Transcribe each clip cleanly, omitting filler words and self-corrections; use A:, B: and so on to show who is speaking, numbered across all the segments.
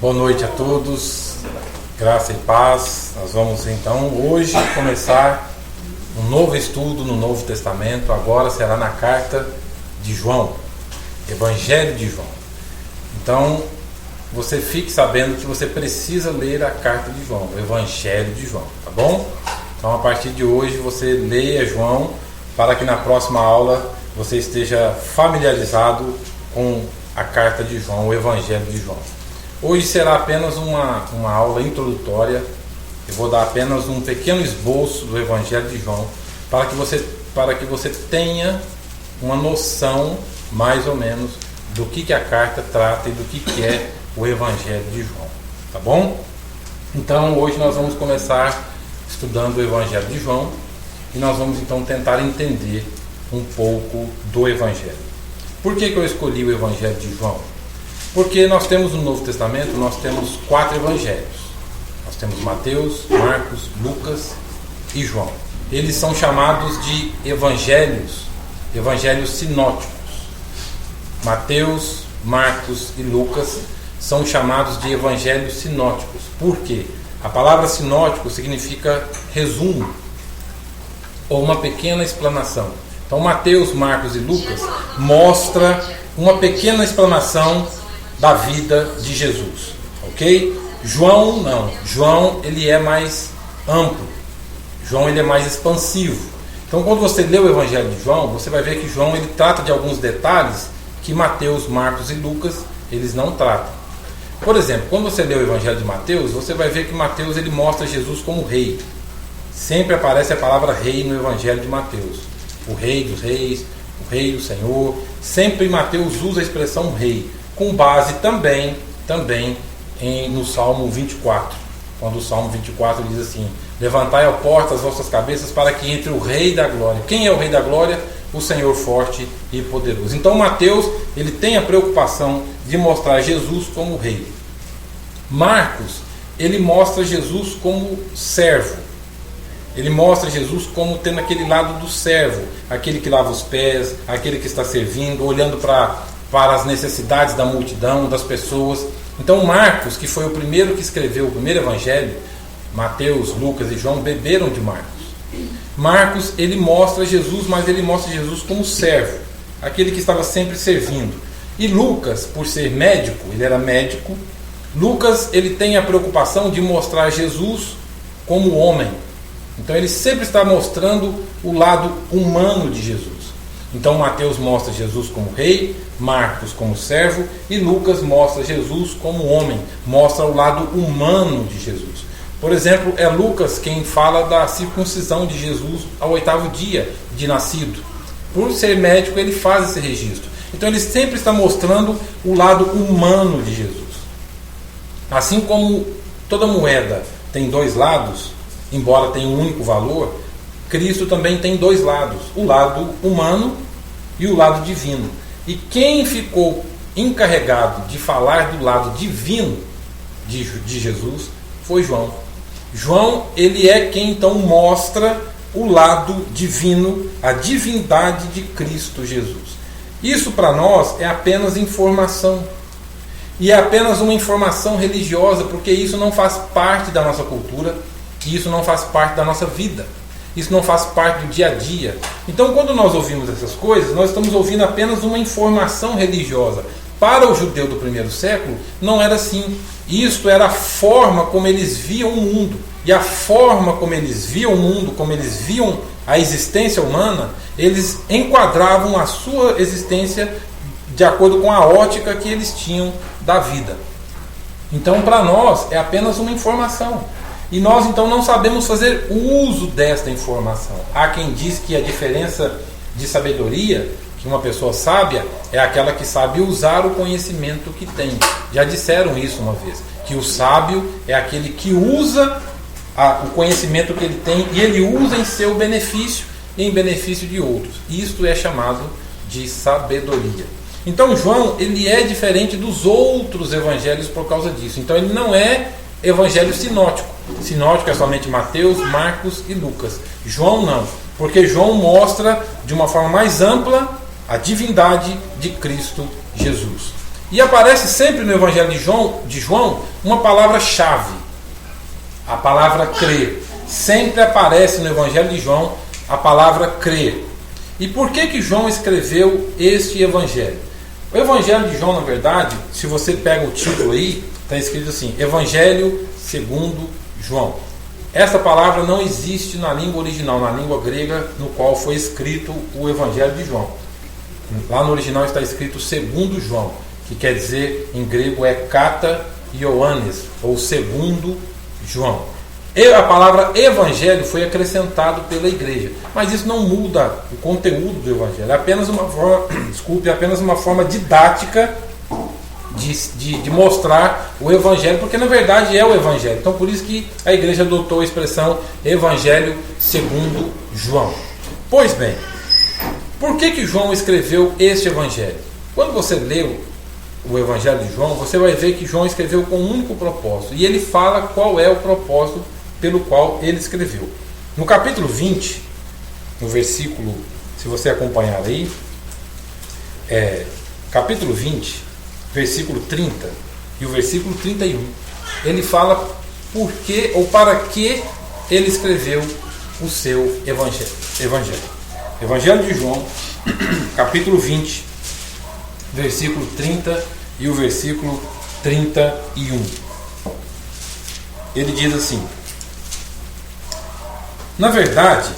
A: Boa noite a todos, graça e paz. Nós vamos então hoje começar um novo estudo no Novo Testamento. Agora será na carta de João, Evangelho de João. Então você fique sabendo que você precisa ler a carta de João, o Evangelho de João, tá bom? Então a partir de hoje você leia João, para que na próxima aula você esteja familiarizado com a carta de João, o Evangelho de João. Hoje será apenas uma aula introdutória. Eu vou dar apenas um pequeno esboço do Evangelho de João, para que você tenha uma noção mais ou menos do que a carta trata e do que é o Evangelho de João, tá bom? Então hoje nós vamos começar estudando o Evangelho de João e nós vamos então tentar entender um pouco do Evangelho. Por que eu escolhi o Evangelho de João? Porque nós temos no Novo Testamento, nós temos 4 evangelhos. Nós temos Mateus, Marcos, Lucas e João. Eles são chamados de evangelhos sinóticos. Mateus, Marcos e Lucas são chamados de evangelhos sinóticos. Por quê? A palavra sinótico significa resumo ou uma pequena explanação. Então Mateus, Marcos e Lucas mostra uma pequena explanação da vida de Jesus, ok? João não. João ele é mais amplo. João ele é mais expansivo. Então quando você lê o Evangelho de João, você vai ver que João ele trata de alguns detalhes que Mateus, Marcos e Lucas eles não tratam. Por exemplo, quando você lê o Evangelho de Mateus, você vai ver que Mateus ele mostra Jesus como rei. Sempre aparece a palavra rei no Evangelho de Mateus. O rei dos reis, o rei do Senhor. Sempre Mateus usa a expressão rei, com base também no Salmo 24. Quando o Salmo 24 diz assim: levantai ao porta as vossas cabeças para que entre o Rei da Glória. Quem é o Rei da Glória? O Senhor forte e poderoso. Então Mateus ele tem a preocupação de mostrar Jesus como rei. Marcos ele mostra Jesus como servo. Ele mostra Jesus como tendo aquele lado do servo, aquele que lava os pés, aquele que está servindo, olhando para as necessidades da multidão, das pessoas. Então Marcos, que foi o primeiro que escreveu o primeiro evangelho, Mateus, Lucas e João beberam de Marcos. Marcos ele mostra Jesus, mas ele mostra Jesus como servo, aquele que estava sempre servindo. E Lucas, por ser médico, ele era médico. Lucas ele tem a preocupação de mostrar Jesus como homem. Então ele sempre está mostrando o lado humano de Jesus. Então Mateus mostra Jesus como rei, Marcos como servo e Lucas mostra Jesus como homem, mostra o lado humano de Jesus. Por exemplo, é Lucas quem fala da circuncisão de Jesus ao 8º dia de nascido. Por ser médico ele faz esse registro. Então ele sempre está mostrando o lado humano de Jesus. Assim como toda moeda tem 2 lados, embora tenha um único valor, Cristo também tem 2 lados, o lado humano e o lado divino. E quem ficou encarregado de falar do lado divino de Jesus foi João. João, ele é quem então mostra o lado divino, a divindade de Cristo Jesus. Isso para nós é apenas informação. E é apenas uma informação religiosa, porque isso não faz parte da nossa cultura, e isso não faz parte da nossa vida. Isso não faz parte do dia a dia. Então quando nós ouvimos essas coisas, nós estamos ouvindo apenas uma informação religiosa. Para o judeu do primeiro século, não era assim. Isto era a forma como eles viam o mundo. E a forma como eles viam o mundo, como eles viam a existência humana, eles enquadravam a sua existência de acordo com a ótica que eles tinham da vida. Então para nós é apenas uma informação. E nós então não sabemos fazer uso desta informação. Há quem diz que a diferença de sabedoria, que uma pessoa sábia é aquela que sabe usar o conhecimento que tem. Já disseram isso uma vez, que o sábio é aquele que usa o conhecimento que ele tem e ele usa em seu benefício e em benefício de outros. Isto é chamado de sabedoria. Então João ele é diferente dos outros evangelhos por causa disso. Então ele não é evangelho sinótico. Sinótico é somente Mateus, Marcos e Lucas. João não, porque João mostra de uma forma mais ampla a divindade de Cristo Jesus. E aparece sempre no Evangelho de João uma palavra-chave, a palavra crer. Sempre aparece no Evangelho de João a palavra crer. E por que João escreveu este Evangelho? O Evangelho de João, na verdade, se você pega o título aí, está escrito assim, Evangelho segundo João. Essa palavra não existe na língua original, na língua grega, no qual foi escrito o Evangelho de João. Lá no original está escrito segundo João, que quer dizer, em grego, é kata Ioannes, ou segundo João. E a palavra evangelho foi acrescentado pela igreja, mas isso não muda o conteúdo do evangelho, é apenas uma forma, apenas uma forma didática de mostrar o evangelho, porque na verdade é o evangelho. Então por isso que a igreja adotou a expressão evangelho segundo João. Pois bem, por que João escreveu este evangelho? Quando você lê o Evangelho de João, você vai ver que João escreveu com um único propósito. E ele fala qual é o propósito pelo qual ele escreveu. No capítulo 20, no versículo, se você acompanhar aí, capítulo 20, versículo 30 e o versículo 31, ele fala por que ou para que ele escreveu o seu Evangelho. Evangelho de João, capítulo 20, versículo 30 e o versículo 31. Ele diz assim: na verdade,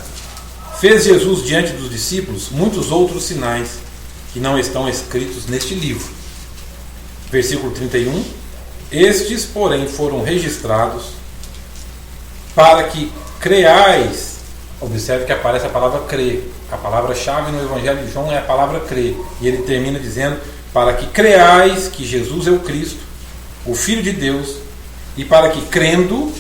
A: fez Jesus diante dos discípulos muitos outros sinais que não estão escritos neste livro. Versículo 31. Estes, porém, foram registrados para que creais. Observe que aparece a palavra crer. A palavra-chave no Evangelho de João é a palavra crer. E ele termina dizendo, para que creais que Jesus é o Cristo, o Filho de Deus, e para que crendo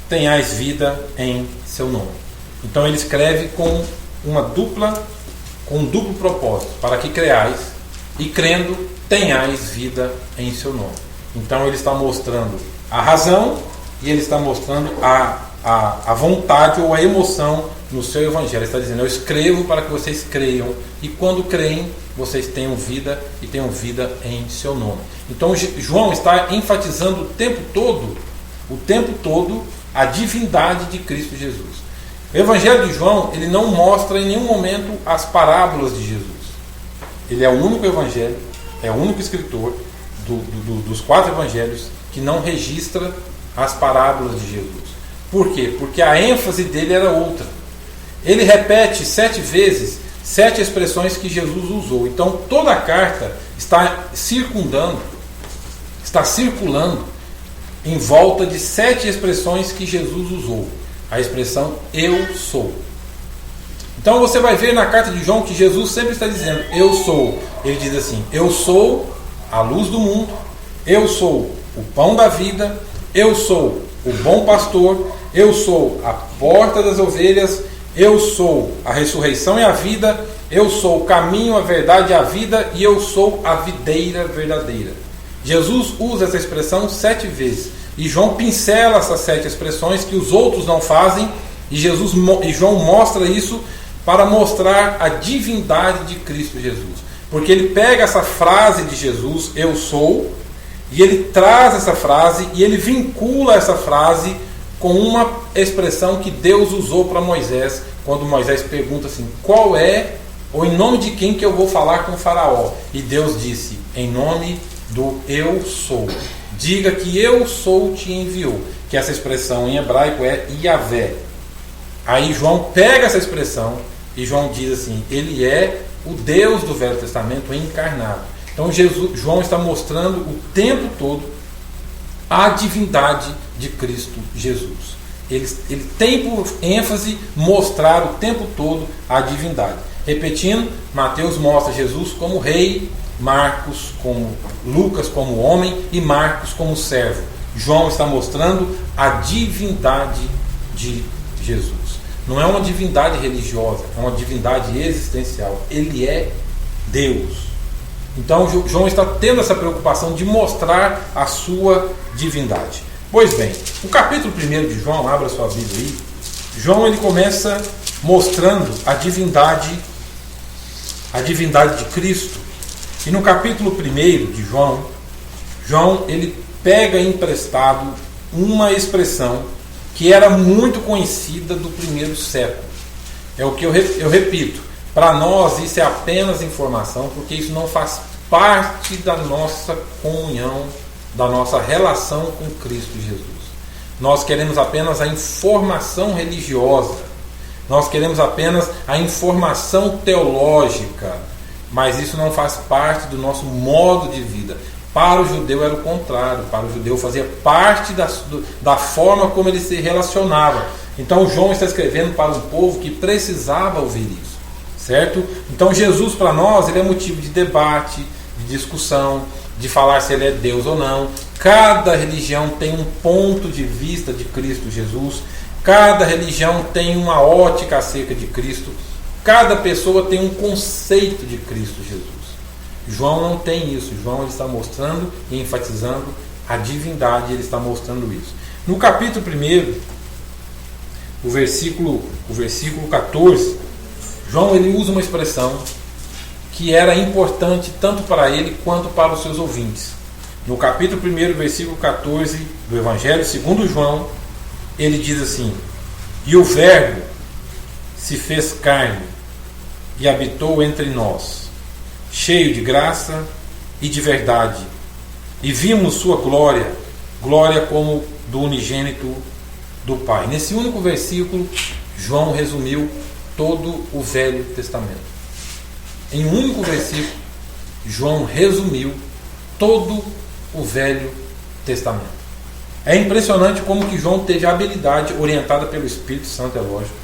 A: tenhais vida em seu nome. Então ele escreve com um duplo propósito, para que creais e crendo tenhais vida em seu nome. Então ele está mostrando a razão e ele está mostrando a vontade ou a emoção no seu evangelho. Ele está dizendo, eu escrevo para que vocês creiam, e quando creem, vocês tenham vida e tenham vida em seu nome. Então João está enfatizando o tempo todo a divindade de Cristo Jesus. O Evangelho de João, ele não mostra em nenhum momento as parábolas de Jesus. Ele é o único evangelho, é o único escritor dos 4 evangelhos que não registra as parábolas de Jesus. Por quê? Porque a ênfase dele era outra. Ele repete 7 vezes 7 expressões que Jesus usou. Então toda a carta está circulando em volta de 7 expressões que Jesus usou. A expressão eu sou. Então você vai ver na carta de João que Jesus sempre está dizendo eu sou. Ele diz assim, eu sou a luz do mundo, eu sou o pão da vida, eu sou o bom pastor, eu sou a porta das ovelhas, eu sou a ressurreição e a vida, eu sou o caminho, a verdade e a vida, e eu sou a videira verdadeira. Jesus usa essa expressão 7 vezes. E João pincela essas 7 expressões que os outros não fazem, e João mostra isso para mostrar a divindade de Cristo Jesus. Porque ele pega essa frase de Jesus, eu sou, e ele traz essa frase, e ele vincula essa frase com uma expressão que Deus usou para Moisés, quando Moisés pergunta assim, qual é, ou em nome de quem que eu vou falar com o faraó? E Deus disse, em nome do eu sou. Diga que eu sou te enviou. Que essa expressão em hebraico é Yavé. Aí João pega essa expressão e João diz assim, ele é o Deus do Velho Testamento encarnado. Então João está mostrando o tempo todo a divindade de Cristo Jesus. Ele tem por ênfase mostrar o tempo todo a divindade. Repetindo, Mateus mostra Jesus como rei, Lucas como homem e Marcos como servo. João está mostrando a divindade de Jesus. Não é uma divindade religiosa, é uma divindade existencial. Ele é Deus. Então João está tendo essa preocupação de mostrar a sua divindade. Pois bem, o capítulo 1 de João, abra sua Bíblia aí. João ele começa mostrando a divindade de Cristo. E no capítulo 1 de João, João ele pega emprestado uma expressão que era muito conhecida do primeiro século. É o que eu repito, para nós isso é apenas informação, porque isso não faz parte da nossa comunhão, da nossa relação com Cristo Jesus. Nós queremos apenas a informação religiosa, nós queremos apenas a informação teológica, mas isso não faz parte do nosso modo de vida. Para o judeu era o contrário, para o judeu fazia parte da forma como ele se relacionava. Então João está escrevendo para um povo que precisava ouvir isso, certo? Então Jesus para nós ele é motivo de debate, de discussão, de falar se ele é Deus ou não. Cada religião tem um ponto de vista de Cristo Jesus, cada religião tem uma ótica acerca de Cristo, cada pessoa tem um conceito de Cristo Jesus. João não tem isso. João ele está mostrando e enfatizando a divindade, ele está mostrando isso. No capítulo 1, o versículo 14, João ele usa uma expressão que era importante tanto para ele quanto para os seus ouvintes. No capítulo 1, versículo 14 do Evangelho segundo João, ele diz assim: e o Verbo se fez carne e habitou entre nós, cheio de graça e de verdade, e vimos sua glória, glória como do unigênito do Pai. Nesse único versículo, João resumiu todo o Velho Testamento. Em um único versículo, João resumiu todo o Velho Testamento. É impressionante como que João teve a habilidade, orientada pelo Espírito Santo, é lógico.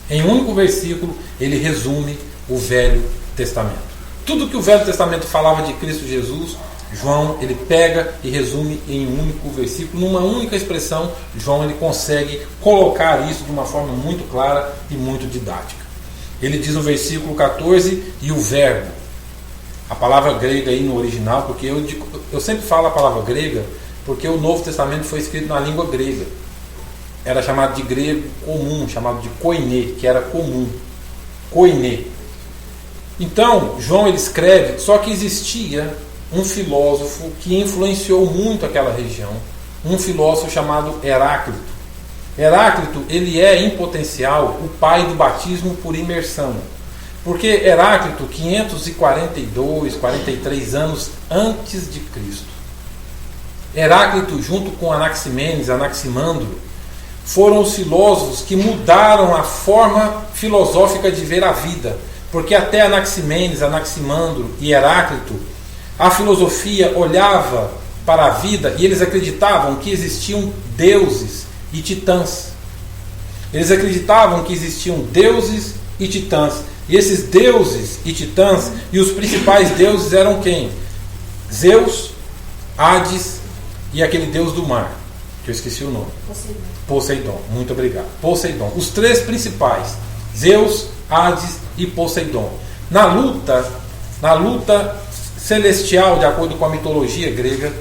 A: Em um único versículo, ele resume o Velho Testamento. Tudo que o Velho Testamento falava de Cristo Jesus, João ele pega e resume em um único versículo, numa única expressão. João ele consegue colocar isso de uma forma muito clara e muito didática. Ele diz no versículo 14, e o Verbo. A palavra grega aí no original, porque eu sempre falo a palavra grega, porque o Novo Testamento foi escrito na língua grega. Era chamado de grego comum, chamado de koiné, que era comum. Koiné. Então, João ele escreve, só que existia um filósofo que influenciou muito aquela região, um filósofo chamado Heráclito. Heráclito, ele é, em potencial, o pai do batismo por imersão. Porque Heráclito, 542, 43 anos antes de Cristo, Heráclito, junto com Anaximenes, Anaximandro, foram os filósofos que mudaram a forma filosófica de ver a vida. Porque até Anaximenes, Anaximandro e Heráclito, a filosofia olhava para a vida e eles acreditavam que existiam deuses e titãs. Eles acreditavam que existiam deuses e titãs. E esses deuses e titãs, e os principais deuses eram quem? Zeus, Hades e aquele deus do mar, que eu esqueci o nome. Poseidon. Muito obrigado. Poseidon. Os três principais: Zeus, Hades e Poseidon. Na luta celestial, de acordo com a mitologia grega,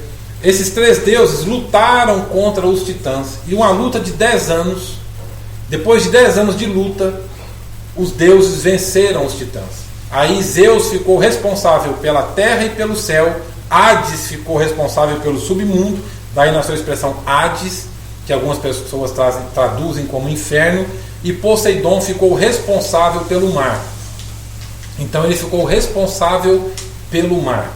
A: esses três deuses lutaram contra os titãs. E uma luta de 10 anos, depois de 10 anos de luta, os deuses venceram os titãs. Aí Zeus ficou responsável pela terra e pelo céu, Hades ficou responsável pelo submundo, daí na sua expressão Hades, que algumas pessoas traduzem como inferno, e Poseidon ficou responsável pelo mar. Então ele ficou responsável pelo mar.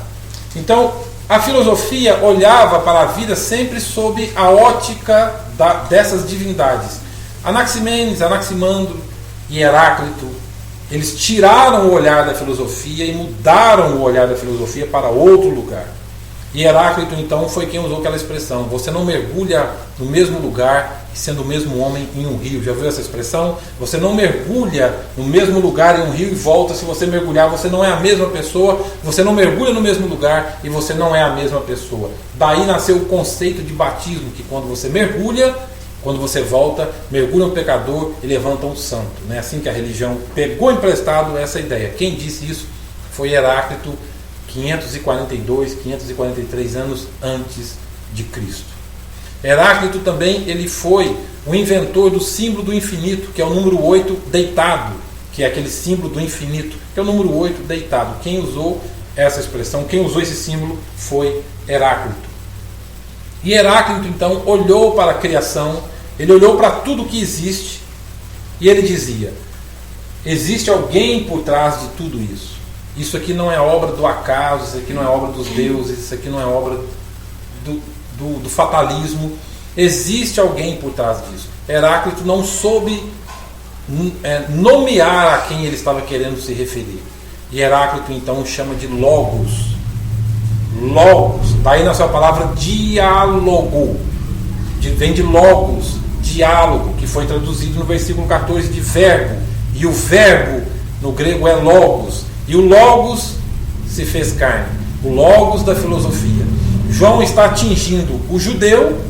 A: Então a filosofia olhava para a vida sempre sob a ótica dessas divindades. Anaximenes, Anaximandro e Heráclito, eles tiraram o olhar da filosofia e mudaram o olhar da filosofia para outro lugar. E Heráclito então foi quem usou aquela expressão: você não mergulha no mesmo lugar sendo o mesmo homem em um rio. Já viu essa expressão? Você não mergulha no mesmo lugar em um rio e volta. Se você mergulhar, você não é a mesma pessoa. Você não mergulha no mesmo lugar e você não é a mesma pessoa. Daí nasceu o conceito de batismo, que quando você mergulha, quando você volta, mergulha um pecador e levanta um santo. É assim que a religião pegou emprestado essa ideia. Quem disse isso foi Heráclito, 542, 543 anos antes de Cristo. Heráclito também ele foi o inventor do símbolo do infinito, que é o número 8 deitado, que é aquele símbolo do infinito, que é o número 8 deitado. Quem usou essa expressão, quem usou esse símbolo foi Heráclito. E Heráclito então olhou para a criação, ele olhou para tudo que existe e ele dizia: existe alguém por trás de tudo isso. Isso aqui não é obra do acaso, isso aqui não é obra dos deuses, isso aqui não é obra do fatalismo. Existe alguém por trás disso. Heráclito não soube nomear a quem ele estava querendo se referir. E Heráclito então chama de Logos. Logos, está aí na sua palavra diálogo, vem de Logos, diálogo, que foi traduzido no versículo 14 de verbo, e o verbo no grego é Logos, e o Logos se fez carne, o Logos da filosofia. João está atingindo o judeu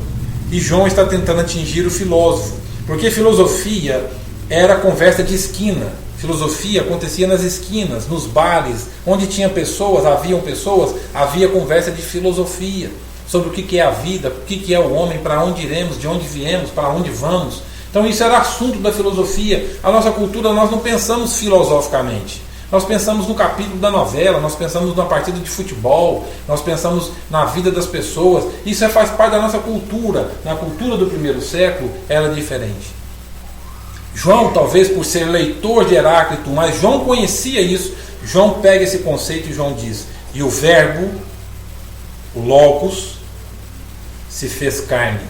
A: e João está tentando atingir o filósofo, porque filosofia era conversa de esquina. Filosofia acontecia nas esquinas, nos bares, onde tinha pessoas, havia conversa de filosofia, sobre o que é a vida, o que é o homem, para onde iremos, de onde viemos, para onde vamos. Então isso era assunto da filosofia. A nossa cultura, nós não pensamos filosoficamente. Nós pensamos no capítulo da novela, nós pensamos na partida de futebol, nós pensamos na vida das pessoas. Isso faz parte da nossa cultura. Na cultura do primeiro século era diferente. João, talvez por ser leitor de Heráclito, mas João conhecia isso. João pega esse conceito e João diz: e o verbo, o Logos, se fez carne.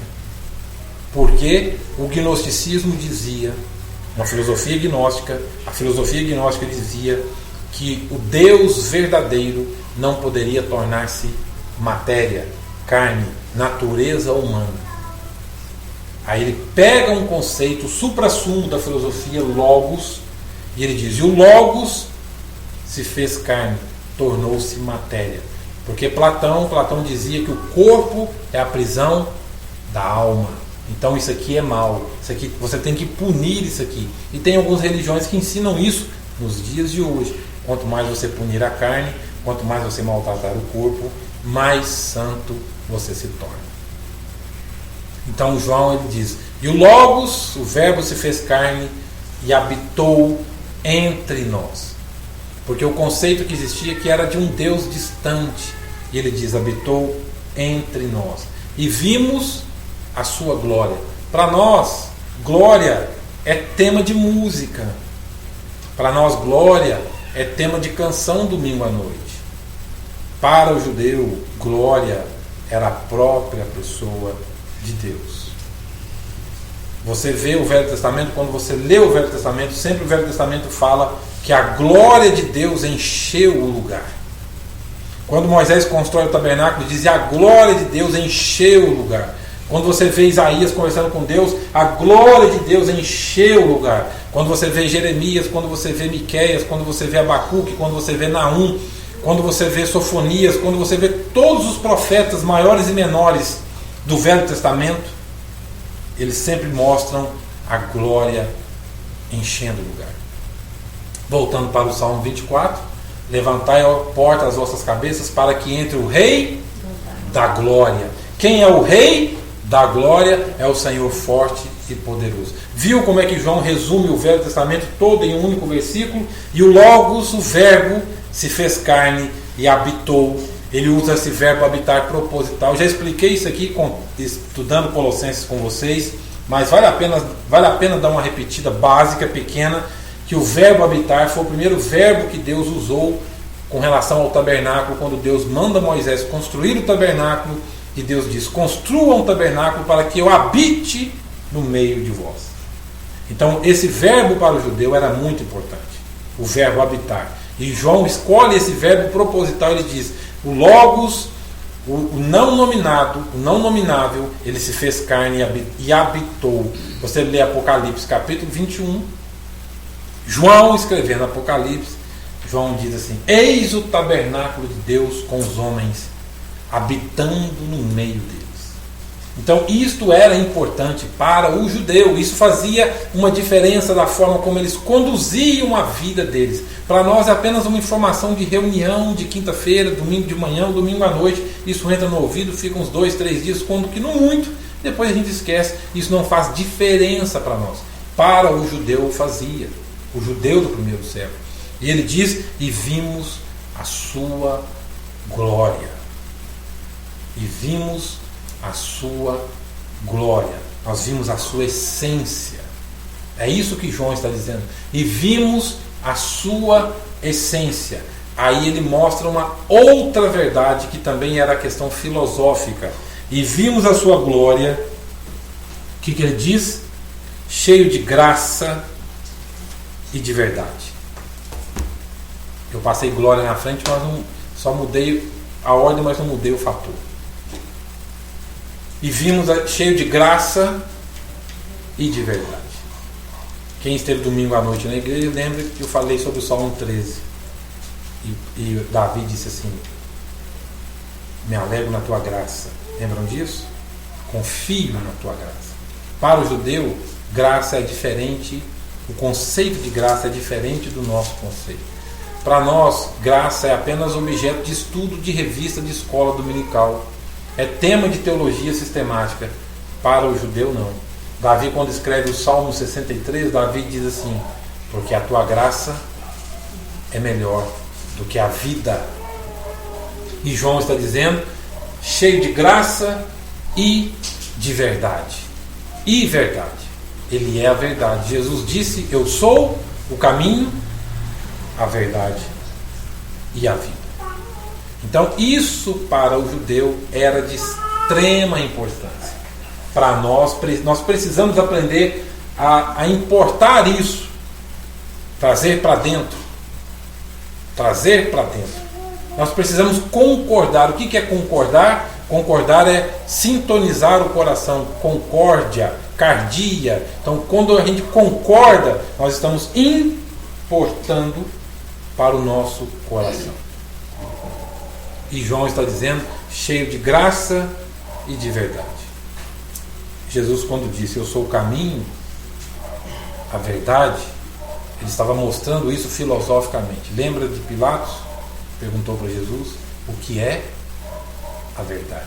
A: Porque o gnosticismo dizia, uma filosofia gnóstica, a filosofia gnóstica dizia que o Deus verdadeiro não poderia tornar-se matéria, carne, natureza humana. Aí ele pega um conceito, o suprassumo da filosofia, Logos, e ele diz: e o Logos se fez carne, tornou-se matéria. Porque Platão dizia que o corpo é a prisão da alma. Então isso aqui é mal, isso aqui, você tem que punir isso aqui. E tem algumas religiões que ensinam isso nos dias de hoje. Quanto mais você punir a carne, quanto mais você maltratar o corpo, mais santo você se torna. Então João ele diz: e o Logos, o verbo se fez carne e habitou entre nós. Porque o conceito que existia que era de um Deus distante. E ele diz: habitou entre nós. E vimos a sua glória. Para nós, glória é tema de música. Para nós, glória é tema de canção domingo à noite. Para o judeu, glória era a própria pessoa de Deus. Você vê o Velho Testamento, quando você lê o Velho Testamento, sempre o Velho Testamento fala que a glória de Deus encheu o lugar. Quando Moisés constrói o tabernáculo, diz: a glória de Deus encheu o lugar. Quando você vê Isaías conversando com Deus, a glória de Deus encheu o lugar. Quando você vê Jeremias, quando você vê Miqueias, quando você vê Abacuque, quando você vê Naum, quando você vê Sofonias, quando você vê todos os profetas maiores e menores do Velho Testamento, eles sempre mostram a glória enchendo o lugar. Voltando para o Salmo 24: levantai, ó porta, as vossas cabeças, para que entre o Rei da glória. Quem é o Rei da glória? É o Senhor forte e poderoso. Viu como é que João resume o Velho Testamento todo em um único versículo? E o Logos, o verbo, se fez carne e habitou. Ele usa esse verbo habitar proposital. Já expliquei isso aqui estudando Colossenses com vocês, mas vale a pena dar uma repetida básica, pequena, que o verbo habitar foi o primeiro verbo que Deus usou com relação ao tabernáculo, quando Deus manda Moisés construir o tabernáculo, e Deus diz: construa um tabernáculo para que eu habite no meio de vós. Então esse verbo para o judeu era muito importante, o verbo habitar. E João escolhe esse verbo proposital. Ele diz: o Logos, o não nominado, o não nominável, ele se fez carne e habitou. Você lê Apocalipse capítulo 21, João escrevendo Apocalipse, João diz assim: eis o tabernáculo de Deus com os homens, habitando no meio deles. Então isto era importante para o judeu. Isso fazia uma diferença da forma como eles conduziam a vida deles. Para nós é apenas uma informação de reunião de quinta-feira, domingo de manhã ou domingo à noite. Isso entra no ouvido, fica uns 2, 3 dias, quando que não muito, depois a gente esquece. Isso não faz diferença para nós. Para o judeu fazia, o judeu do primeiro século. E ele diz: e vimos a sua glória. E vimos a sua glória. Nós vimos a sua essência. É isso que João está dizendo. E vimos a sua essência. Aí ele mostra uma outra verdade que também era a questão filosófica. E vimos a sua glória. O que ele diz? Cheio de graça e de verdade. Eu passei glória na frente, mas só mudei a ordem, mas não mudei o fator. E vimos cheio de graça e de verdade. Quem esteve domingo à noite na igreja, lembra que eu falei sobre o Salmo 13. E Davi disse assim: me alegro na tua graça. Lembram disso? Confio na tua graça. Para o judeu, graça é diferente, o conceito de graça é diferente do nosso conceito. Para nós, graça é apenas objeto de estudo de revista de escola dominical. É tema de teologia sistemática. Para o judeu, não. Davi, quando escreve o Salmo 63, Davi diz assim: porque a tua graça é melhor do que a vida. E João está dizendo, cheio de graça e de verdade. E verdade. Ele é a verdade. Jesus disse: eu sou o caminho, a verdade e a vida. Então isso para o judeu era de extrema importância. Para nós precisamos aprender a importar isso, trazer para dentro. Trazer para dentro. Nós precisamos concordar. O que é concordar? Concordar é sintonizar o coração. Concórdia, cardia. Então quando a gente concorda, nós estamos importando para o nosso coração. E João está dizendo, cheio de graça e de verdade. Jesus, quando disse, eu sou o caminho, a verdade, ele estava mostrando isso filosoficamente. Lembra de Pilatos? Perguntou para Jesus, o que é a verdade?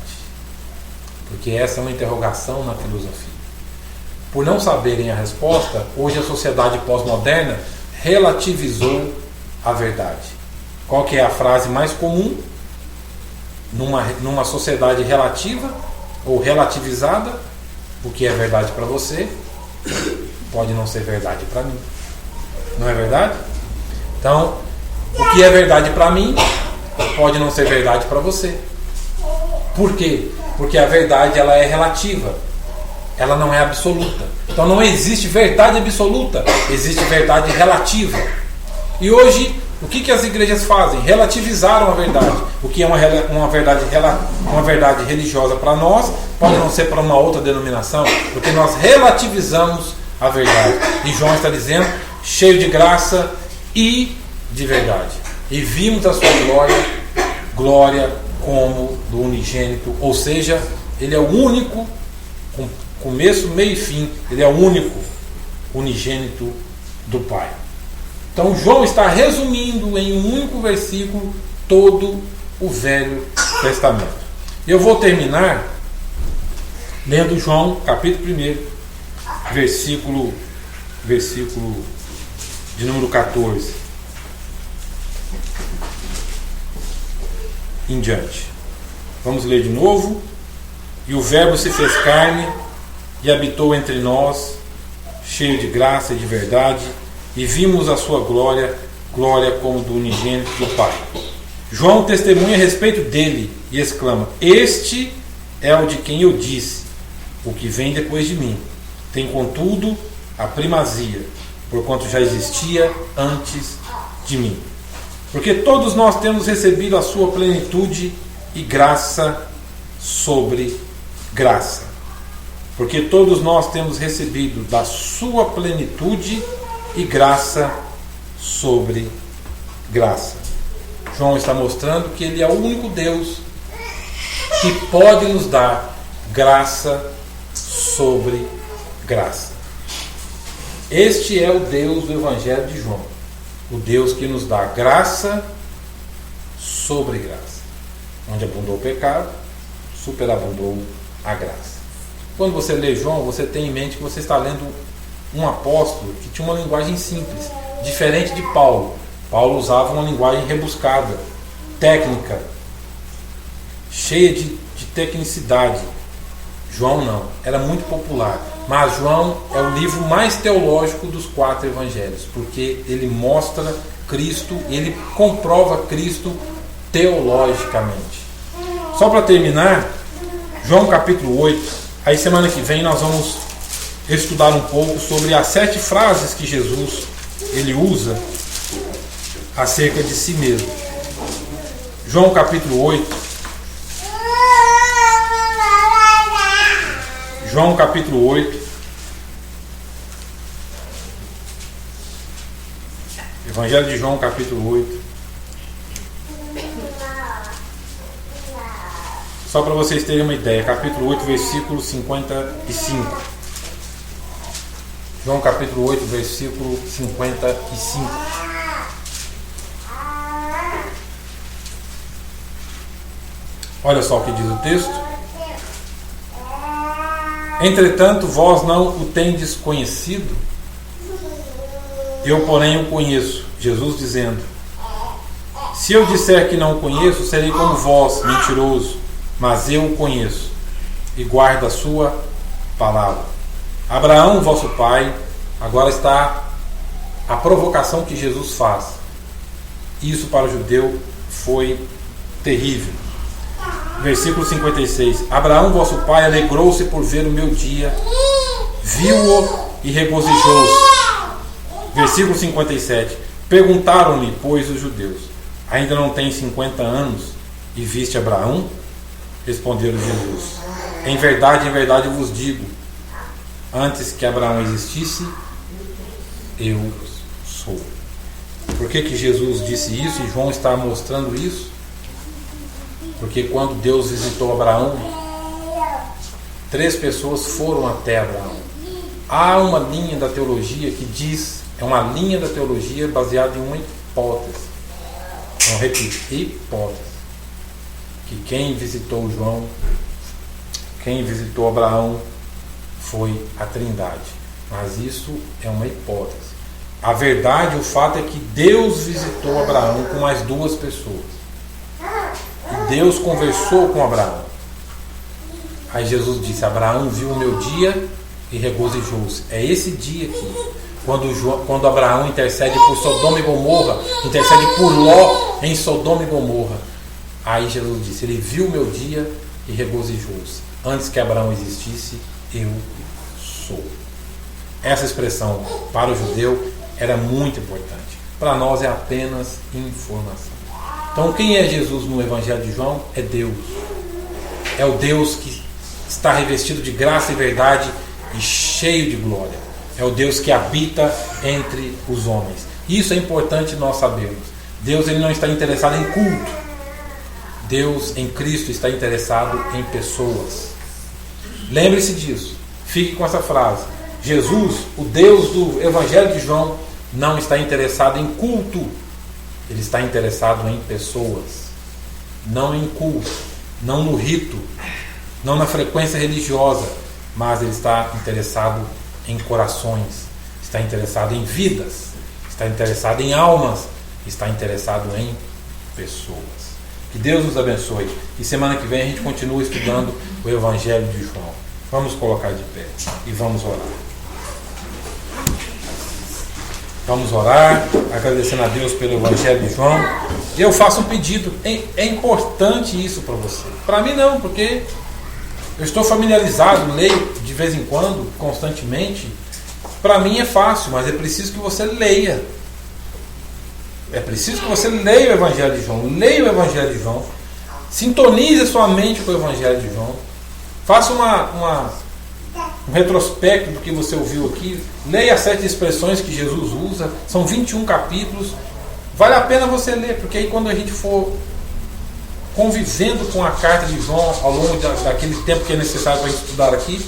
A: Porque essa é uma interrogação na filosofia. Por não saberem a resposta, hoje a sociedade pós-moderna relativizou a verdade. Qual que é a frase mais comum numa sociedade relativa ou relativizada? O que é verdade para você pode não ser verdade para mim. Não é verdade? Então, o que é verdade para mim pode não ser verdade para você. Por quê? Porque a verdade ela é relativa. Ela não é absoluta. Então não existe verdade absoluta. Existe verdade relativa. E hoje, o que as igrejas fazem? Relativizaram a verdade. O que é uma verdade religiosa para nós, pode não ser para uma outra denominação, porque nós relativizamos a verdade. E João está dizendo, cheio de graça e de verdade. E vimos a sua glória como do unigênito, ou seja, ele é o único, com começo, meio e fim, ele é o único unigênito do Pai. Então João está resumindo em um único versículo todo o Velho Testamento. Eu vou terminar lendo João capítulo 1, versículo de número 14 em diante. Vamos ler de novo. E o Verbo se fez carne e habitou entre nós, cheio de graça e de verdade, e vimos a sua glória como do unigênito do Pai. João testemunha a respeito dele e exclama: este é o de quem eu disse, o que vem depois de mim. Tem, contudo, a primazia, porquanto já existia antes de mim. Porque todos nós temos recebido a sua plenitude e graça sobre graça. Porque todos nós temos recebido da sua plenitude e graça sobre graça. João está mostrando que ele é o único Deus que pode nos dar graça sobre graça. Este é o Deus do Evangelho de João. O Deus que nos dá graça sobre graça. Onde abundou o pecado, superabundou a graça. Quando você lê João, você tem em mente que você está lendo um apóstolo que tinha uma linguagem simples, diferente de Paulo. Paulo usava uma linguagem rebuscada, técnica, cheia de tecnicidade. João não, era muito popular. Mas João é o livro mais teológico dos 4 evangelhos, porque ele mostra Cristo, ele comprova Cristo teologicamente. Só para terminar, João capítulo 8, aí semana que vem nós vamos estudar um pouco sobre as 7 frases que Jesus ele usa acerca de si mesmo. João capítulo 8. João capítulo 8. Evangelho de João capítulo 8. Só para vocês terem uma ideia, capítulo 8, versículo 55. João capítulo 8, versículo 55. Olha só o que diz o texto. Entretanto, vós não o tendes conhecido, eu, porém, o conheço. Jesus dizendo: se eu disser que não o conheço, serei como vós, mentiroso, mas eu o conheço e guardo a sua palavra. Abraão, vosso pai, agora está a provocação que Jesus faz. Isso para o judeu foi terrível. Versículo 56. Abraão, vosso pai, alegrou-se por ver o meu dia, viu-o e regozijou-se. Versículo 57. Perguntaram-lhe, pois, os judeus: ainda não tens 50 anos e viste Abraão? Respondeu-lhe Jesus: em verdade eu vos digo, antes que Abraão existisse, eu sou. Por que Jesus disse isso e João está mostrando isso? Porque quando Deus visitou Abraão, 3 pessoas foram até Abraão. Há uma linha da teologia que diz, é uma linha da teologia baseada em uma hipótese. Então, repito, hipótese. Que quem visitou João, quem visitou Abraão, foi a Trindade. Mas isso é uma hipótese. A verdade, o fato é que Deus visitou Abraão com mais 2 pessoas. E Deus conversou com Abraão. Aí Jesus disse: Abraão viu o meu dia e regozijou-se. É esse dia aqui, quando Abraão intercede por Sodoma e Gomorra, intercede por Ló em Sodoma e Gomorra. Aí Jesus disse: ele viu o meu dia e regozijou-se. Antes que Abraão existisse, eu sou. Essa expressão para o judeu era muito importante. Para nós é apenas informação. Então, quem é Jesus no Evangelho de João? É Deus. É o Deus que está revestido de graça e verdade e cheio de glória. É o Deus que habita entre os homens. Isso é importante nós sabermos. Deus ele não está interessado em culto. Deus em Cristo está interessado em pessoas. Lembre-se disso. Fique com essa frase. Jesus, o Deus do Evangelho de João, não está interessado em culto. Ele está interessado em pessoas. Não em culto, não no rito, não na frequência religiosa, mas ele está interessado em corações, está interessado em vidas, está interessado em almas, está interessado em pessoas. Que Deus nos abençoe. E semana que vem a gente continua estudando o Evangelho de João. Vamos colocar de pé e vamos orar. Vamos orar, agradecendo a Deus pelo Evangelho de João. E eu faço um pedido. É importante isso para você. Para mim não, porque eu estou familiarizado, leio de vez em quando, constantemente. Para mim é fácil, mas é preciso que você leia. É preciso que você leia o Evangelho de João. Leia o Evangelho de João. Sintonize a sua mente com o Evangelho de João. Faça um retrospecto do que você ouviu aqui. Leia as 7 expressões que Jesus usa. São 21 capítulos. Vale a pena você ler, porque aí quando a gente for convivendo com a carta de João ao longo daquele tempo que é necessário para estudar aqui,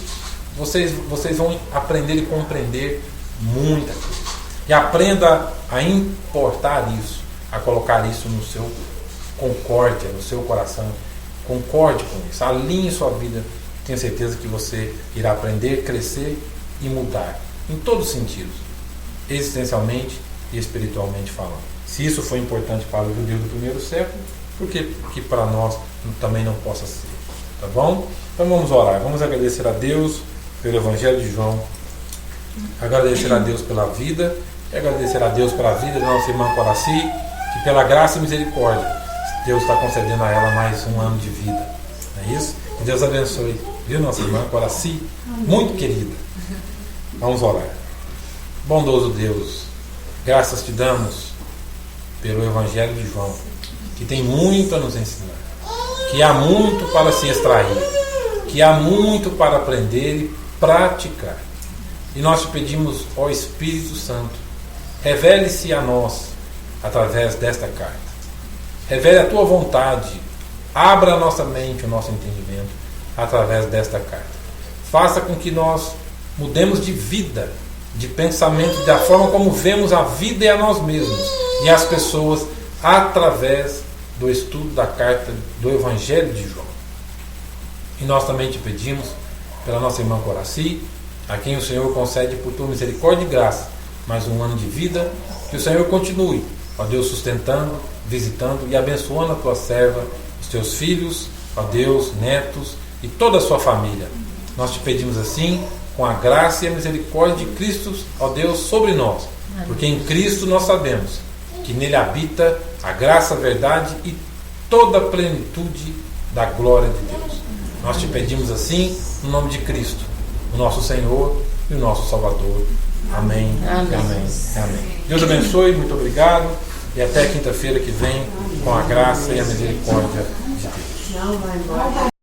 A: vocês vão aprender e compreender muita coisa. E aprenda a importar isso, a colocar isso no seu concórdia, no seu coração. Concorde com isso, alinhe sua vida. Tenho certeza que você irá aprender, crescer e mudar, em todos os sentidos, existencialmente e espiritualmente falando. Se isso foi importante para o judeu do primeiro século, por que para nós também não possa ser? Tá bom? Então vamos orar, vamos agradecer a Deus pelo Evangelho de João, agradecer a Deus pela vida e agradecer a Deus pela vida da nossa irmã Coraci, que pela graça e misericórdia Deus está concedendo a ela mais um ano de vida. Não é isso? Que Deus abençoe, viu, nossa irmã Coraci, muito querida. Vamos orar. Bondoso Deus, graças te damos pelo Evangelho de João, que tem muito a nos ensinar, que há muito para se extrair, que há muito para aprender e praticar. E nós te pedimos, ó Espírito Santo, revele-se a nós através desta carta. Revele a tua vontade, abra a nossa mente, o nosso entendimento através desta carta. Faça com que nós mudemos de vida, de pensamento, da forma como vemos a vida e a nós mesmos e as pessoas através do estudo da carta do Evangelho de João. E nós também te pedimos pela nossa irmã Coraci, a quem o Senhor concede por tua misericórdia e graça mais um ano de vida, que o Senhor continue, ó Deus, sustentando, visitando e abençoando a tua serva, os teus filhos, ó Deus, netos e toda a sua família. Nós te pedimos assim, com a graça e a misericórdia de Cristo, ó Deus, sobre nós, porque em Cristo nós sabemos que nele habita a graça, a verdade e toda a plenitude da glória de Deus. Nós te pedimos assim, no nome de Cristo, o nosso Senhor e o nosso Salvador. Amém. Amém. Amém. Amém. Deus abençoe, muito obrigado e até quinta-feira que vem, com a graça e a misericórdia de Deus.